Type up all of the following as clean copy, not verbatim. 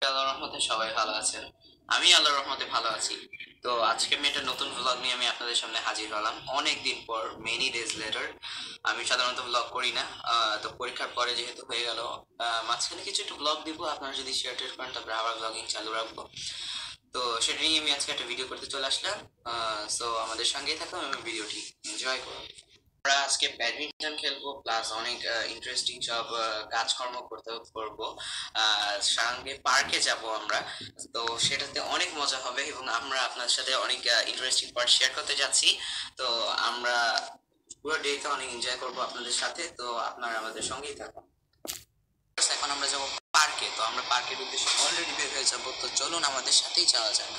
আল্লাহর রহমতে সবাই ভালো আছেন। আমি আল্লাহর রহমতে ভালো আছি। তো আজকে আমি একটা নতুন ভ্লগ নিয়ে আমি আপনাদের সামনে হাজির হলাম অনেক দিন পর, মেনি ডেজ লেটার। আমি সাধারণত ভ্লগ করি না, তো পরীক্ষার পরে যেহেতু হয়ে গেল, মাঝখানে কিছু একটু ভ্লগ দিব, আপনারা যদি শেয়ার টেয়ার করেন তারপরে আবার ভ্লগিং চালু রাখবো। তো সেটা নিয়ে আমি আজকে একটা ভিডিও করতে চলে আসলাম। সো আমাদের সঙ্গেই থাকুন এবং ভিডিওটি এনজয় করুন। আমরা আজকে ব্যাডমিন্টন খেলবো, প্লাস অনেক ইন্টারেস্টিং সব কাজকর্ম করবো। সঙ্গে পার্কে যাব আমরা। তো সেটাতে অনেক মজা হবে এবং আমরা আপনার সাথে অনেক ইন্টারেস্টিং পার্ট শেয়ার করতে যাচ্ছি। তো আমরা পুরো ডেটা অনেক এনজয় করবো আপনাদের সাথে, তো আপনারা আমাদের সঙ্গেই থাকুন। এখন আমরা যাবো পার্কে, তো আমরা পার্কের উদ্দেশ্যে অলরেডি বের হয়ে যাবো, তো চলুন আমাদের সাথেই যাওয়া যাক।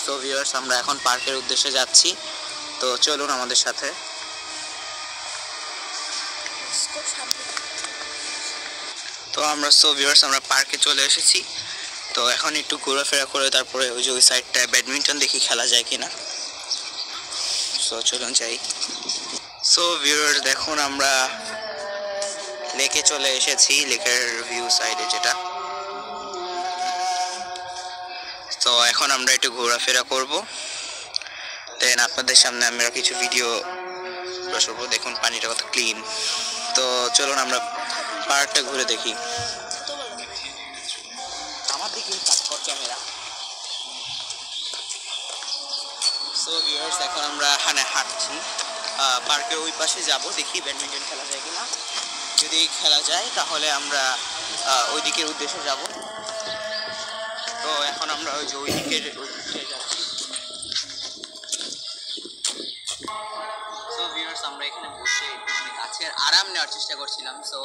সো ভিউয়ার্স, আমরা এখন পার্কের উদ্দেশ্যে যাচ্ছি, তো চলুন আমাদের সাথে। তো আমরা ভিউয়ার্স আমরা পার্কে চলে এসেছি। তো এখন একটু ঘোরাফেরা করে তারপরে ওই যে ওই সাইডটায় ব্যাডমিন্টন দেখি খেলা যায় কিনা। সো চলুন যাই। সো ভিউয়ার্স, দেখুন আমরা লেকে চলে এসেছি, লেকের ভিউ সাইডে যেটা। তো এখন আমরা একটু ঘোরাফেরা করব, দেন আপনাদের সামনে আমরা কিছু ভিডিও করবো। দেখুন পানিটা কত ক্লিন। তো চলুন আমরা পার্কটা ঘুরে দেখি। আমার দিকে ক্যামেরা। সো ভিউয়ার্স, এখন আমরা হাঁটছি, পার্কের ওই পাশে যাব, দেখি ব্যাডমিন্টন খেলা যায় কিনা। যদি খেলা যায় তাহলে আমরা ওই দিকের উদ্দেশ্যে যাব। তো এখন আমরা ওই যে ওই দিকে যাচ্ছি। সো ভিউয়ার্স, আমরা এখানে বসে একটু মানে গাছের আরাম নেওয়ার চেষ্টা করছিলাম। সো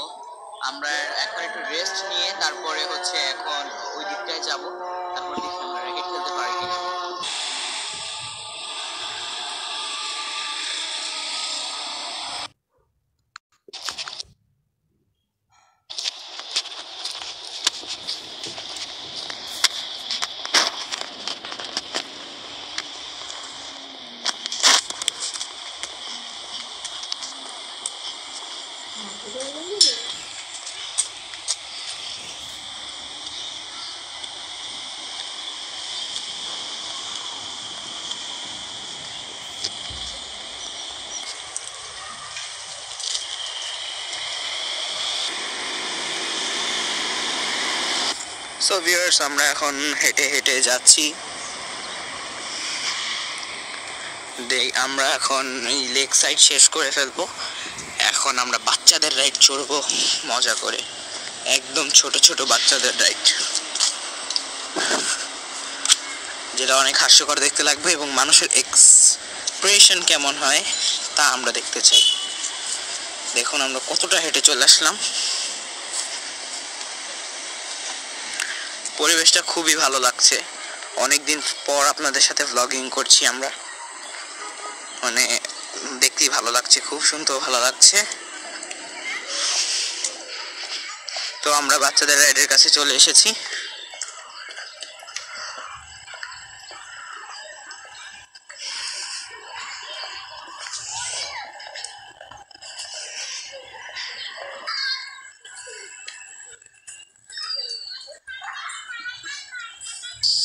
আমরা এখন একটু রেস্ট নিয়ে তারপরে হচ্ছে এখন ওই দিকটায় যাব, তারপর দেখি আমরা র্যাকেট খেলতে পারি কিনা। সো ভিউয়ার্স, আমরা এখন হেঁটে হেঁটে যাচ্ছি। আমরা এখন এই লেক সাইড শেষ করে ফেলবো। এখন আমরা বাচ্চাদের রাইড চড়বো মজা করে, একদম ছোট ছোট বাচ্চাদের রাইড, যেটা অনেক হাস্যকর দেখতে লাগবে এবং মানুষের এক্সপ্রেশন কেমন হয় তা আমরা দেখতে চাই। দেখুন আমরা কতটা হেঁটে চলে আসলাম। পরিবেশটা খুবই ভালো লাগছে, অনেকদিন পর আপনাদের সাথে ভ্লগিং করছি আমরা, মানে দেখতেই ভালো লাগছে, খুব শুনতেও ভালো লাগছে। তো আমরা বাচ্চাদের রাইডের কাছে চলে এসেছি।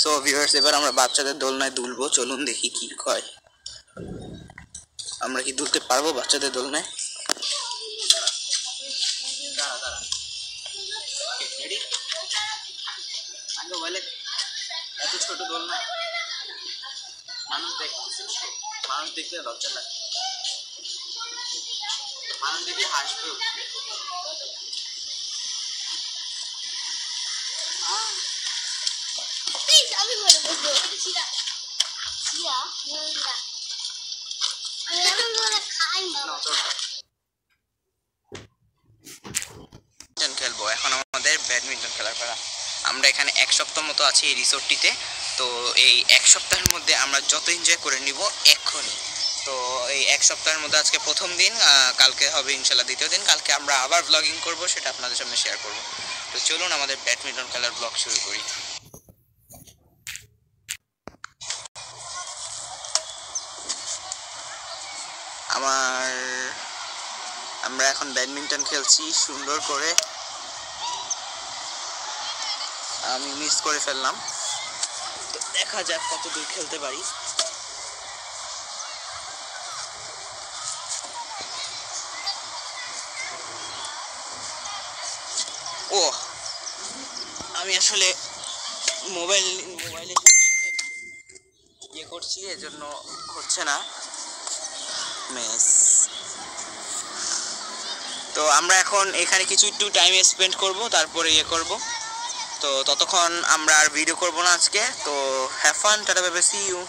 সো ভিউয়ার্স, এবার আমরা বাচ্চাদের দোলনায় দুলবো, চলুন দেখি কি হয়। আমরা কি দুলতে পারবো বাচ্চাদের দোলনায়? এত ছোট দোলনা, মানুষ দেখতে লজ্জা লাগে, মানুষ দেখে হাসবে। আমি ঘরে বসবো। খেলবো এখন আমাদের ব্যাডমিন্টন খেলার পালা। আমরা এখানে এক সপ্তাহ মতো আছি এই রিসোর্টটিতে। তো এই এক সপ্তাহের মধ্যে আমরা যত এনজয় করে নিব এক্ষুনি। তো এই এক সপ্তাহের মধ্যে আজকে প্রথম দিন, কালকে হবে ইনশাল্লাহ দ্বিতীয় দিন। কালকে আমরা আবার ব্লগিং করব, সেটা আপনাদের সামনে শেয়ার করব। তো চলুন আমাদের ব্যাডমিন্টন খেলার ব্লগ শুরু করি। আমরা এখন ব্যাডমিন্টন খেলছি সুন্দর করে। আমি মিস করে ফেললাম। তো দেখা যাক কত দূর খেলতে পারি। ও আমি আসলে মোবাইলের সাথে ইয়ে করছি, এজন্য হচ্ছে না মিস। তো আমরা এখন এখানে কিছু একটু টাইম স্পেন্ড করব, তারপরে ইয়ে করব। তো ততক্ষণ আমরা আর ভিডিও করব না আজকে। তো have fun, tata, bye bye, see you.